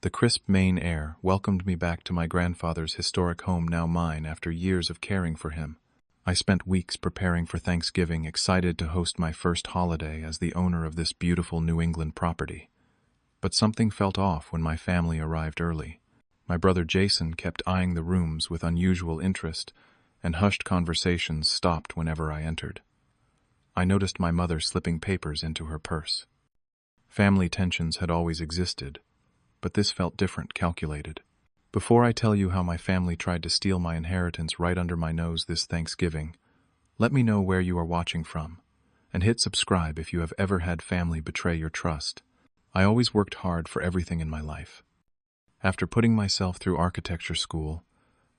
The crisp Maine air welcomed me back to my grandfather's historic home, now mine, after years of caring for him. I spent weeks preparing for Thanksgiving, excited to host my first holiday as the owner of this beautiful New England property. But something felt off when my family arrived early. My brother Jason kept eyeing the rooms with unusual interest, and hushed conversations stopped whenever I entered. I noticed my mother slipping papers into her purse. Family tensions had always existed, but this felt different, calculated. Before I tell you how my family tried to steal my inheritance right under my nose this Thanksgiving, let me know where you are watching from, and hit subscribe if you have ever had family betray your trust. I always worked hard for everything in my life. After putting myself through architecture school,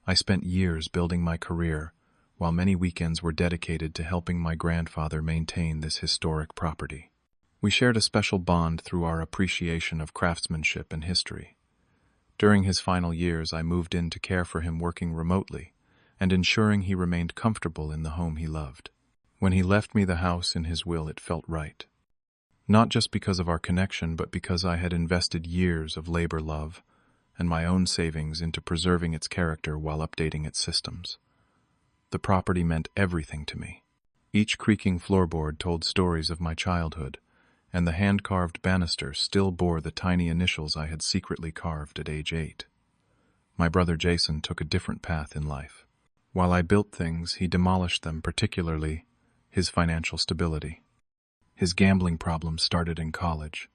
I spent years building my career, while many weekends were dedicated to helping my grandfather maintain this historic property. We shared a special bond through our appreciation of craftsmanship and history. During his final years, I moved in to care for him, working remotely and ensuring he remained comfortable in the home he loved. When he left me the house in his will, it felt right. Not just because of our connection, but because I had invested years of labor, love, and my own savings into preserving its character while updating its systems. The property meant everything to me. Each creaking floorboard told stories of my childhood, and the hand-carved banister still bore the tiny initials I had secretly carved at age 8. My brother Jason took a different path in life. While I built things, he demolished them, particularly his financial stability. His gambling problems started in college,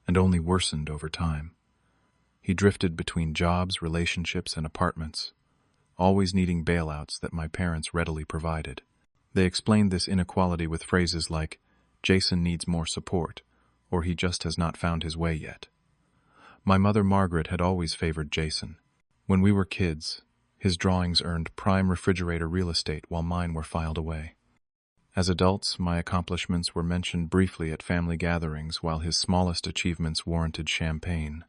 and only worsened over time. He drifted between jobs, relationships, and apartments, always needing bailouts that my parents readily provided. They explained this inequality with phrases like, "Jason needs more support," or "he just has not found his way yet." My mother Margaret had always favored Jason. When we were kids, his drawings earned prime refrigerator real estate while mine were filed away. As adults, my accomplishments were mentioned briefly at family gatherings, while his smallest achievements warranted champagne.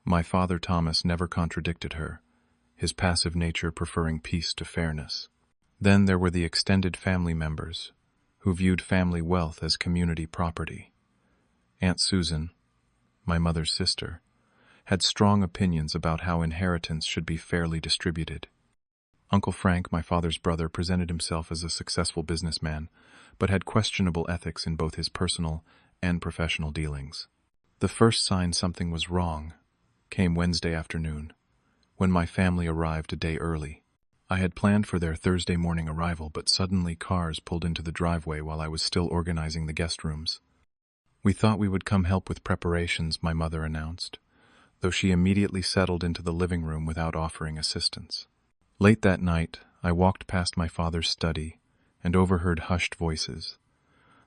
My father Thomas never contradicted her, his passive nature preferring peace to fairness. Then there were the extended family members, who viewed family wealth as community property. Aunt Susan, my mother's sister, had strong opinions about how inheritance should be fairly distributed. Uncle Frank, my father's brother, presented himself as a successful businessman, but had questionable ethics in both his personal and professional dealings. The first sign something was wrong came Wednesday afternoon, when my family arrived a day early. I had planned for their Thursday morning arrival, but suddenly cars pulled into the driveway while I was still organizing the guest rooms. "We thought we would come help with preparations," my mother announced, though she immediately settled into the living room without offering assistance. Late that night, I walked past my father's study and overheard hushed voices.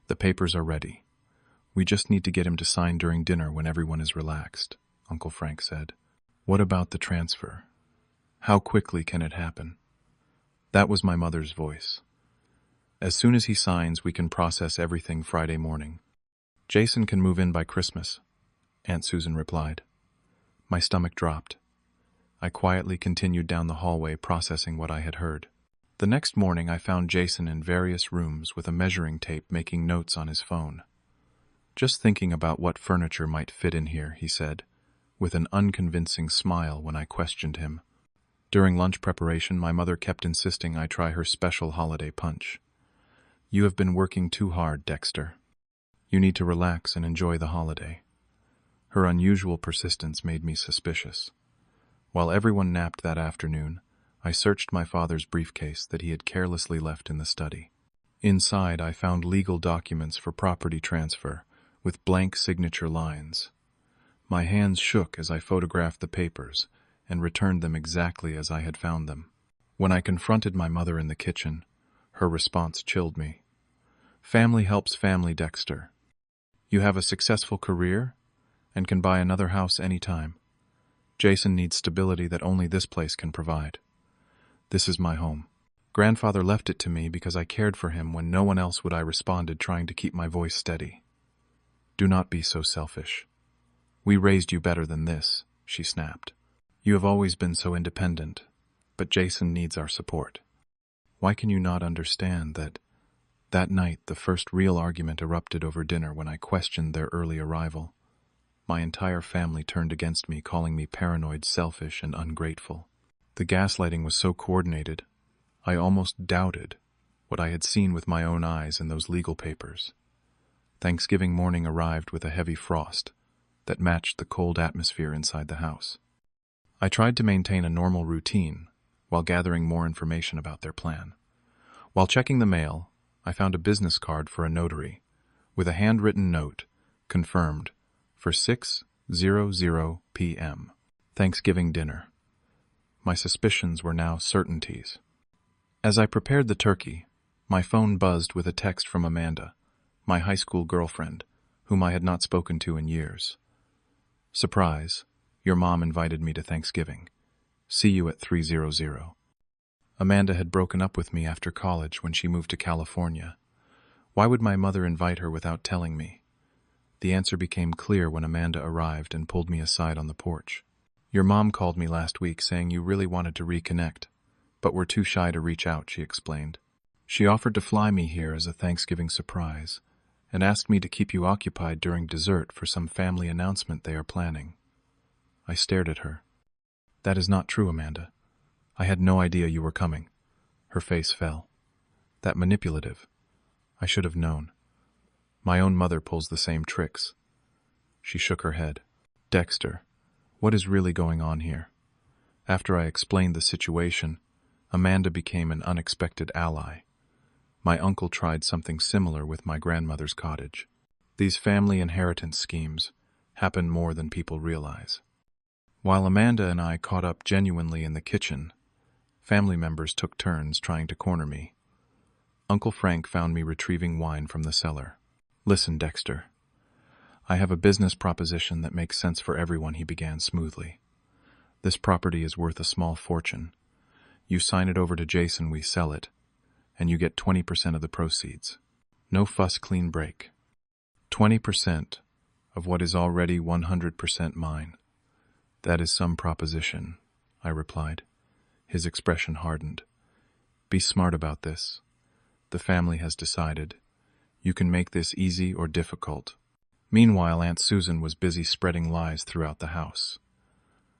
"The papers are ready. We just need to get him to sign during dinner when everyone is relaxed," Uncle Frank said. "What about the transfer? How quickly can it happen?" That was my mother's voice. "As soon as he signs, we can process everything Friday morning. Jason can move in by Christmas," Aunt Susan replied. My stomach dropped. I quietly continued down the hallway, processing what I had heard. The next morning, I found Jason in various rooms with a measuring tape, making notes on his phone. "Just thinking about what furniture might fit in here," he said, with an unconvincing smile when I questioned him. During lunch preparation, my mother kept insisting I try her special holiday punch. "You have been working too hard, Dexter. You need to relax and enjoy the holiday." Her unusual persistence made me suspicious. While everyone napped that afternoon, I searched my father's briefcase that he had carelessly left in the study. Inside, I found legal documents for property transfer, with blank signature lines. My hands shook as I photographed the papers and returned them exactly as I had found them. When I confronted my mother in the kitchen, her response chilled me. "Family helps family, Dexter. You have a successful career and can buy another house anytime. Jason needs stability that only this place can provide. This is my home. Grandfather left it to me because I cared for him when no one else would," I responded, trying to keep my voice steady. "Do not be so selfish. We raised you better than this," she snapped. "You have always been so independent, but Jason needs our support. Why can you not understand that?" That night, the first real argument erupted over dinner when I questioned their early arrival. My entire family turned against me, calling me paranoid, selfish, and ungrateful. The gaslighting was so coordinated, I almost doubted what I had seen with my own eyes in those legal papers. Thanksgiving morning arrived with a heavy frost that matched the cold atmosphere inside the house. I tried to maintain a normal routine while gathering more information about their plan. While checking the mail, I found a business card for a notary with a handwritten note confirmed for 6:00 p.m. Thanksgiving dinner. My suspicions were now certainties. As I prepared the turkey, my phone buzzed with a text from Amanda, my high school girlfriend, whom I had not spoken to in years. Surprise, your mom invited me to Thanksgiving. See you at 3:00. Amanda had broken up with me after college when she moved to California. Why would my mother invite her without telling me? The answer became clear when Amanda arrived and pulled me aside on the porch. Your mom called me last week saying you really wanted to reconnect, but were too shy to reach out, she explained. She offered to fly me here as a Thanksgiving surprise and asked me to keep you occupied during dessert for some family announcement they are planning. I stared at her. That is not true, Amanda. I had no idea you were coming. Her face fell. That manipulative. I should have known. My own mother pulls the same tricks. She shook her head. Dexter, what is really going on here? After I explained the situation, Amanda became an unexpected ally. My uncle tried something similar with my grandmother's cottage. These family inheritance schemes happen more than people realize. While Amanda and I caught up genuinely in the kitchen, family members took turns trying to corner me. Uncle Frank found me retrieving wine from the cellar. Listen, Dexter. I have a business proposition that makes sense for everyone, he began smoothly. This property is worth a small fortune. You sign it over to Jason, we sell it, and you get 20% of the proceeds. No fuss, clean break. 20% of what is already 100% mine. That is some proposition, I replied. His expression hardened. Be smart about this. The family has decided. You can make this easy or difficult. Meanwhile, Aunt Susan was busy spreading lies throughout the house.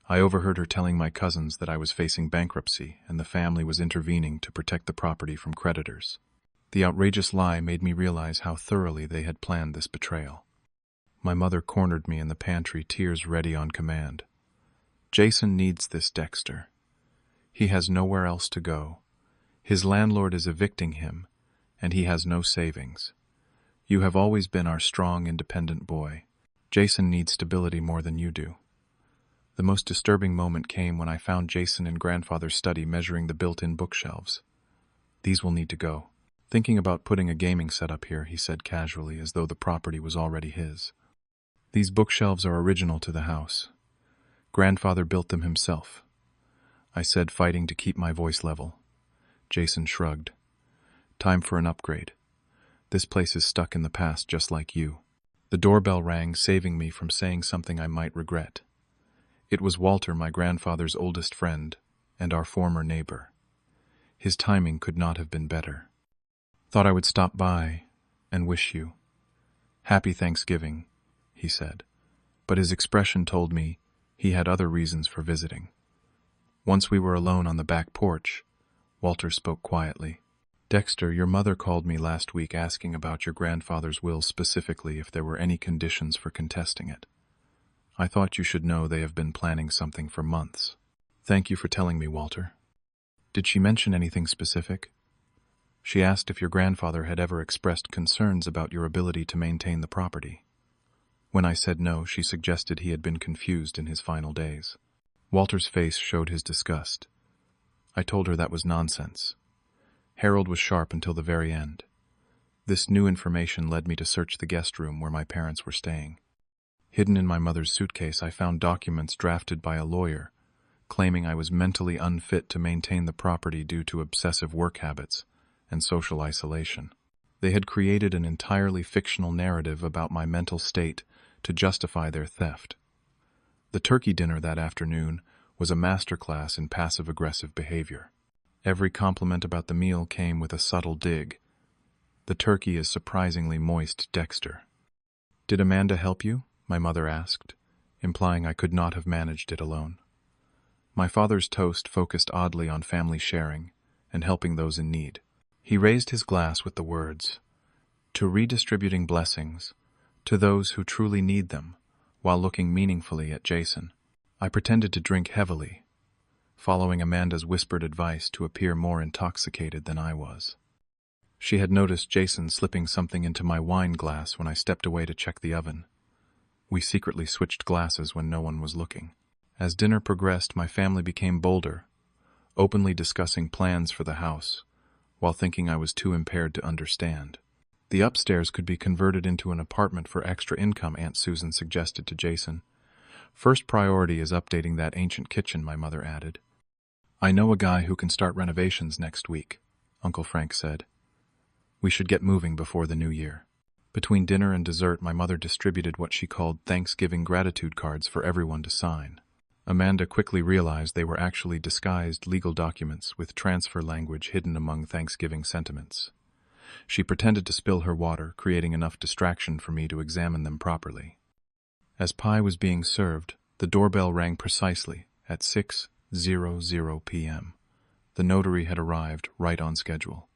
I overheard her telling my cousins that I was facing bankruptcy and the family was intervening to protect the property from creditors. The outrageous lie made me realize how thoroughly they had planned this betrayal. My mother cornered me in the pantry, tears ready on command. Jason needs this, Dexter. He has nowhere else to go. His landlord is evicting him, and he has no savings. You have always been our strong, independent boy. Jason needs stability more than you do. The most disturbing moment came when I found Jason in grandfather's study measuring the built-in bookshelves. These will need to go. Thinking about putting a gaming setup here, he said casually, as though the property was already his. These bookshelves are original to the house. Grandfather built them himself, I said, fighting to keep my voice level. Jason shrugged. Time for an upgrade. This place is stuck in the past just like you. The doorbell rang, saving me from saying something I might regret. It was Walter, my grandfather's oldest friend, and our former neighbor. His timing could not have been better. Thought I would stop by and wish you Happy Thanksgiving, he said, but his expression told me he had other reasons for visiting. Once we were alone on the back porch, Walter spoke quietly. Dexter, your mother called me last week asking about your grandfather's will, specifically if there were any conditions for contesting it. I thought you should know they have been planning something for months. Thank you for telling me, Walter. Did she mention anything specific? She asked if your grandfather had ever expressed concerns about your ability to maintain the property. When I said no, she suggested he had been confused in his final days. Walter's face showed his disgust. I told her that was nonsense. Harold was sharp until the very end. This new information led me to search the guest room where my parents were staying. Hidden in my mother's suitcase, I found documents drafted by a lawyer, claiming I was mentally unfit to maintain the property due to obsessive work habits and social isolation. They had created an entirely fictional narrative about my mental state to justify their theft. The turkey dinner that afternoon was a masterclass in passive-aggressive behavior. Every compliment about the meal came with a subtle dig. The turkey is surprisingly moist, Dexter. Did Amanda help you? My mother asked, implying I could not have managed it alone. My father's toast focused oddly on family sharing and helping those in need. He raised his glass with the words, "To redistributing blessings, to those who truly need them," while looking meaningfully at Jason. I pretended to drink heavily, following Amanda's whispered advice to appear more intoxicated than I was. She had noticed Jason slipping something into my wine glass when I stepped away to check the oven. We secretly switched glasses when no one was looking. As dinner progressed, my family became bolder, openly discussing plans for the house, while thinking I was too impaired to understand. The upstairs could be converted into an apartment for extra income, Aunt Susan suggested to Jason. First priority is updating that ancient kitchen, my mother added. I know a guy who can start renovations next week, Uncle Frank said. We should get moving before the new year. Between dinner and dessert, my mother distributed what she called Thanksgiving gratitude cards for everyone to sign. Amanda quickly realized they were actually disguised legal documents with transfer language hidden among Thanksgiving sentiments. She pretended to spill her water, creating enough distraction for me to examine them properly. As pie was being served, the doorbell rang precisely at 6:00 p.m. The notary had arrived right on schedule.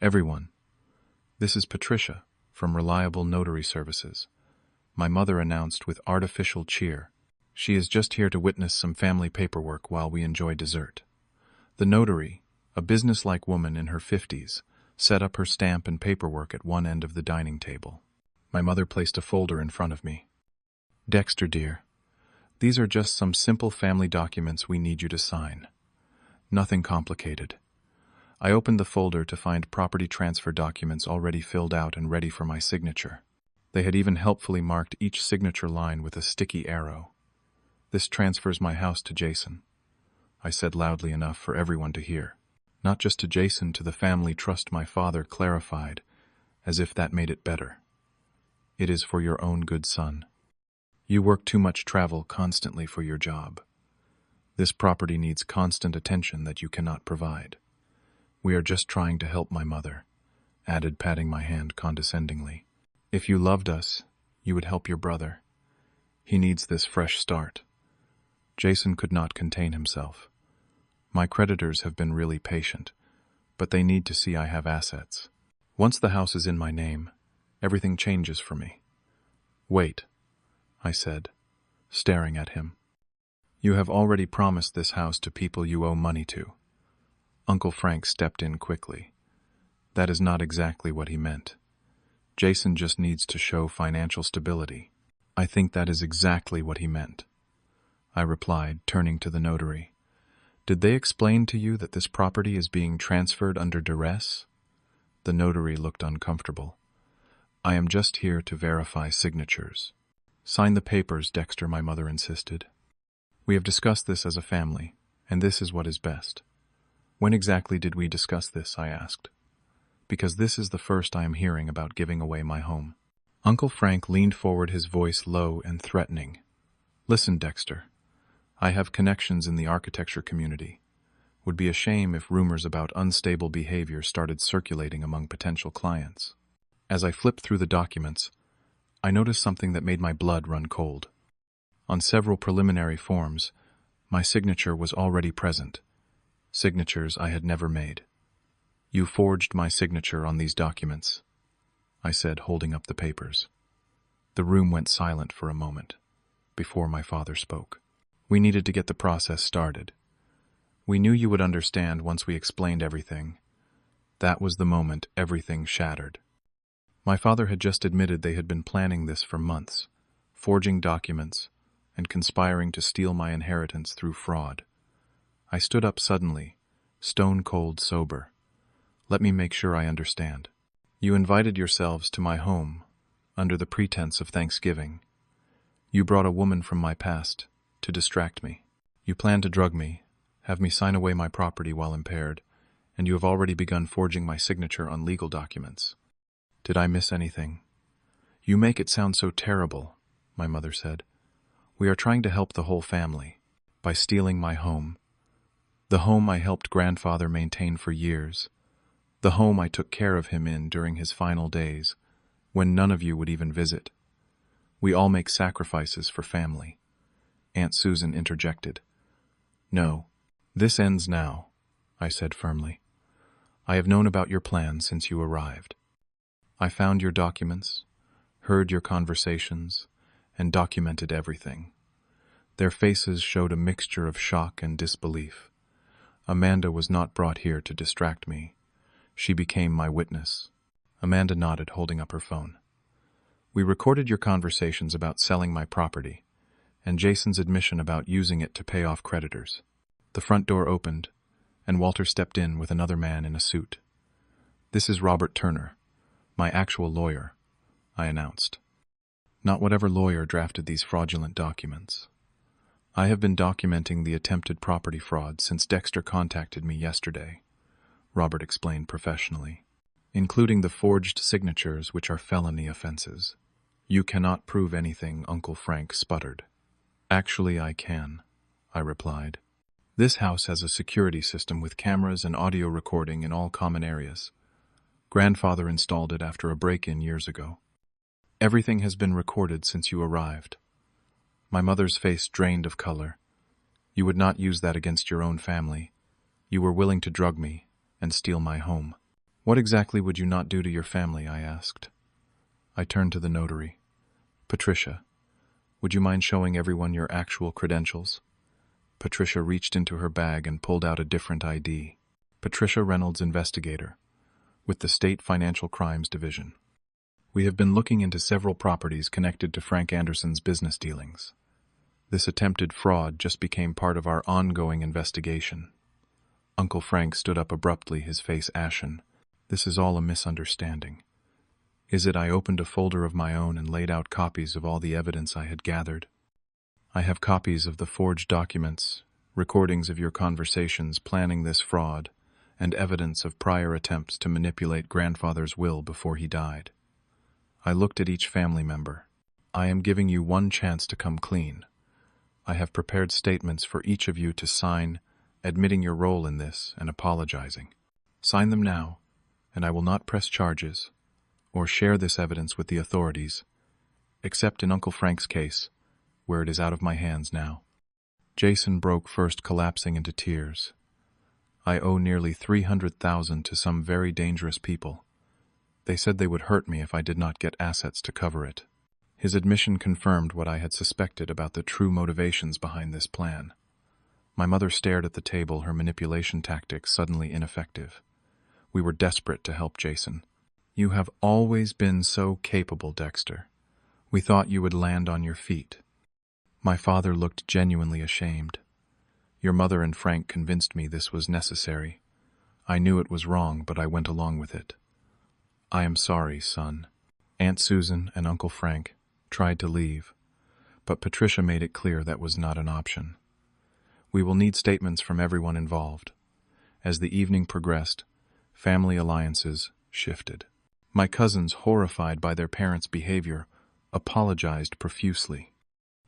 Everyone, this is Patricia from Reliable Notary Services, my mother announced with artificial cheer. She is just here to witness some family paperwork while we enjoy dessert. The notary, a businesslike woman in her 50s, set up her stamp and paperwork at one end of the dining table. My mother placed a folder in front of me. Dexter, dear, these are just some simple family documents we need you to sign. Nothing complicated. I opened the folder to find property transfer documents already filled out and ready for my signature. They had even helpfully marked each signature line with a sticky arrow. This transfers my house to Jason, I said loudly enough for everyone to hear. Not just to Jason, to the family trust, my father clarified, as if that made it better. It is for your own good, son. You work too much, travel constantly for your job. This property needs constant attention that you cannot provide. We are just trying to help, my mother added, patting my hand condescendingly. If you loved us, you would help your brother. He needs this fresh start. Jason could not contain himself. My creditors have been really patient, but they need to see I have assets. Once the house is in my name, everything changes for me. Wait, I said, staring at him. You have already promised this house to people you owe money to. Uncle Frank stepped in quickly. That is not exactly what he meant. Jason just needs to show financial stability. I think that is exactly what he meant, I replied, turning to the notary. Did they explain to you that this property is being transferred under duress? The notary looked uncomfortable. I am just here to verify signatures. Sign the papers, Dexter, my mother insisted. We have discussed this as a family, and this is what is best. When exactly did we discuss this? I asked. Because this is the first I am hearing about giving away my home. Uncle Frank leaned forward, his voice low and threatening. Listen, Dexter. I have connections in the architecture community. Would be a shame if rumors about unstable behavior started circulating among potential clients. As I flipped through the documents, I noticed something that made my blood run cold. On several preliminary forms, my signature was already present. Signatures I had never made. You forged my signature on these documents, I said, holding up the papers. The room went silent for a moment, before my father spoke. We needed to get the process started. We knew you would understand once we explained everything. That was the moment everything shattered. My father had just admitted they had been planning this for months, forging documents and conspiring to steal my inheritance through fraud. I stood up suddenly, stone-cold sober. Let me make sure I understand. You invited yourselves to my home under the pretense of Thanksgiving. You brought a woman from my past to distract me. You planned to drug me, have me sign away my property while impaired, and you have already begun forging my signature on legal documents. Did I miss anything? You make it sound so terrible, my mother said. We are trying to help the whole family by stealing my home. The home I helped grandfather maintain for years. The home I took care of him in during his final days, when none of you would even visit. We all make sacrifices for family. Aunt Susan interjected. No, this ends now, I said firmly. I have known about your plan since you arrived. I found your documents, heard your conversations, and documented everything. Their faces showed a mixture of shock and disbelief. Amanda was not brought here to distract me. She became my witness. Amanda nodded, holding up her phone. We recorded your conversations about selling my property, and Jason's admission about using it to pay off creditors. The front door opened, and Walter stepped in with another man in a suit. This is Robert Turner, my actual lawyer, I announced. Not whatever lawyer drafted these fraudulent documents. I have been documenting the attempted property fraud since Dexter contacted me yesterday, Robert explained professionally, including the forged signatures, which are felony offenses. You cannot prove anything, Uncle Frank sputtered. Actually, I can, I replied. This house has a security system with cameras and audio recording in all common areas. Grandfather installed it after a break-in years ago. Everything has been recorded since you arrived. My mother's face drained of color. You would not use that against your own family. You were willing to drug me and steal my home. What exactly would you not do to your family, I asked. I turned to the notary. Patricia, would you mind showing everyone your actual credentials? Patricia reached into her bag and pulled out a different ID. Patricia Reynolds, investigator, with the State Financial Crimes Division. We have been looking into several properties connected to Frank Anderson's business dealings. This attempted fraud just became part of our ongoing investigation. Uncle Frank stood up abruptly, his face ashen. This is all a misunderstanding. Is it I opened a folder of my own and laid out copies of all the evidence I had gathered? I have copies of the forged documents, recordings of your conversations planning this fraud, and evidence of prior attempts to manipulate grandfather's will before he died. I looked at each family member. I am giving you one chance to come clean. I have prepared statements for each of you to sign, admitting your role in this and apologizing. Sign them now, and I will not press charges or share this evidence with the authorities, except in Uncle Frank's case, where it is out of my hands now. Jason broke first, collapsing into tears. I owe nearly $300,000 to some very dangerous people. They said they would hurt me if I did not get assets to cover it. His admission confirmed what I had suspected about the true motivations behind this plan. My mother stared at the table, her manipulation tactics suddenly ineffective. We were desperate to help Jason. You have always been so capable, Dexter. We thought you would land on your feet. My father looked genuinely ashamed. Your mother and Frank convinced me this was necessary. I knew it was wrong, but I went along with it. I am sorry, son. Aunt Susan and Uncle Frank tried to leave, but Patricia made it clear that was not an option. We will need statements from everyone involved. As the evening progressed, family alliances shifted. My cousins, horrified by their parents' behavior, apologized profusely.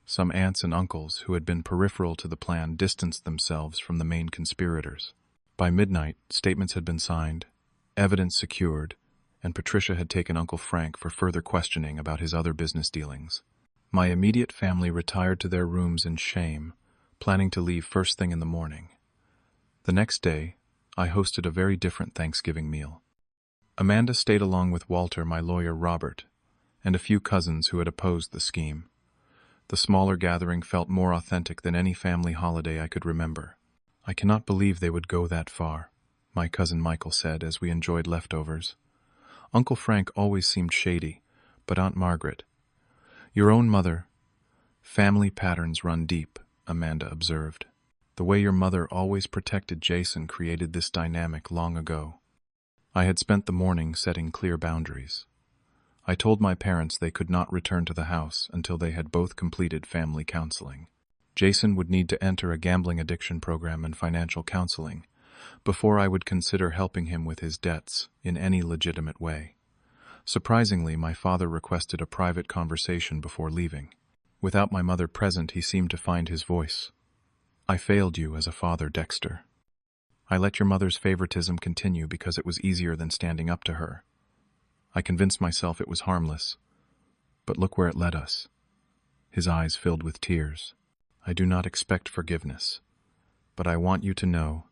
Some aunts and uncles who had been peripheral to the plan distanced themselves from the main conspirators. By midnight, statements had been signed, evidence secured, and Patricia had taken Uncle Frank for further questioning about his other business dealings. My immediate family retired to their rooms in shame, planning to leave first thing in the morning. The next day, I hosted a very different Thanksgiving meal. Amanda stayed along with Walter, my lawyer Robert, and a few cousins who had opposed the scheme. The smaller gathering felt more authentic than any family holiday I could remember. I cannot believe they would go that far, my cousin Michael said as we enjoyed leftovers. Uncle Frank always seemed shady, but Aunt Margaret. Your own mother. Family patterns run deep, Amanda observed. The way your mother always protected Jason created this dynamic long ago. I had spent the morning setting clear boundaries. I told my parents they could not return to the house until they had both completed family counseling. Jason would need to enter a gambling addiction program and financial counseling before I would consider helping him with his debts in any legitimate way. Surprisingly, my father requested a private conversation before leaving. Without my mother present, he seemed to find his voice. I failed you as a father, Dexter. I let your mother's favoritism continue because it was easier than standing up to her. I convinced myself it was harmless, but look where it led us. His eyes filled with tears. I do not expect forgiveness, but I want you to know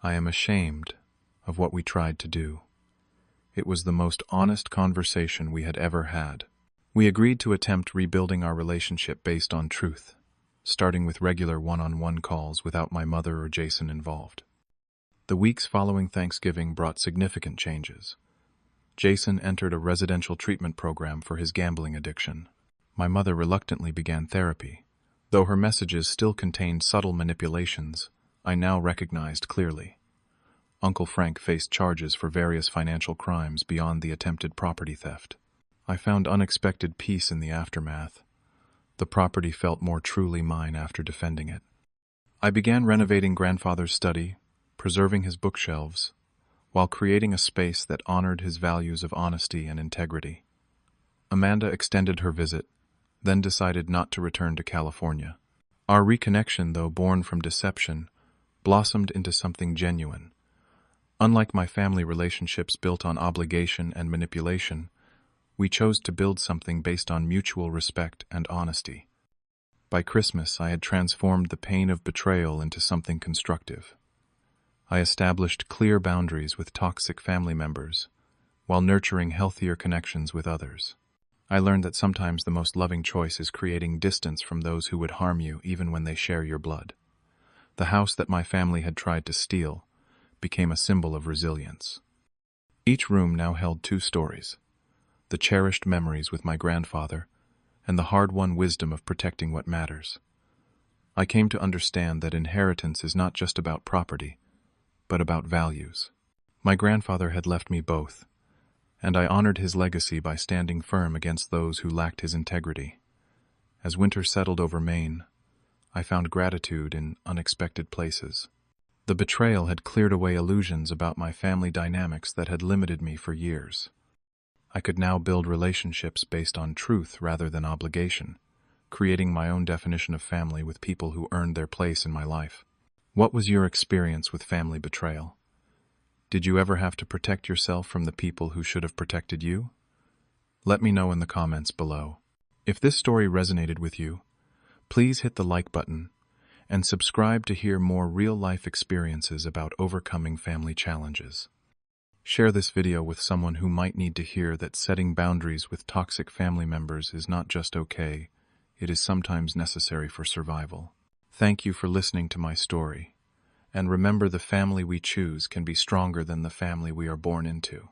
I am ashamed of what we tried to do. It was the most honest conversation we had ever had. We agreed to attempt rebuilding our relationship based on truth, starting with regular one-on-one calls without my mother or Jason involved. The weeks following Thanksgiving brought significant changes. Jason entered a residential treatment program for his gambling addiction. My mother reluctantly began therapy. Though her messages still contained subtle manipulations, I now recognized clearly. Uncle Frank faced charges for various financial crimes beyond the attempted property theft. I found unexpected peace in the aftermath. The property felt more truly mine after defending it. I began renovating grandfather's study, preserving his bookshelves, while creating a space that honored his values of honesty and integrity. Amanda extended her visit, then decided not to return to California. Our reconnection, though born from deception, blossomed into something genuine. Unlike my family relationships built on obligation and manipulation, we chose to build something based on mutual respect and honesty. By Christmas, I had transformed the pain of betrayal into something constructive. I established clear boundaries with toxic family members, while nurturing healthier connections with others. I learned that sometimes the most loving choice is creating distance from those who would harm you even when they share your blood. The house that my family had tried to steal became a symbol of resilience. Each room now held 2 stories: the cherished memories with my grandfather and the hard-won wisdom of protecting what matters. I came to understand that inheritance is not just about property, but about values. My grandfather had left me both, and I honored his legacy by standing firm against those who lacked his integrity. As winter settled over Maine, I found gratitude in unexpected places. The betrayal had cleared away illusions about my family dynamics that had limited me for years. I could now build relationships based on truth rather than obligation, creating my own definition of family with people who earned their place in my life. What was your experience with family betrayal? Did you ever have to protect yourself from the people who should have protected you? Let me know in the comments below. If this story resonated with you, please hit the like button and subscribe to hear more real-life experiences about overcoming family challenges. Share this video with someone who might need to hear that setting boundaries with toxic family members is not just okay, it is sometimes necessary for survival. Thank you for listening to my story. And remember, the family we choose can be stronger than the family we are born into.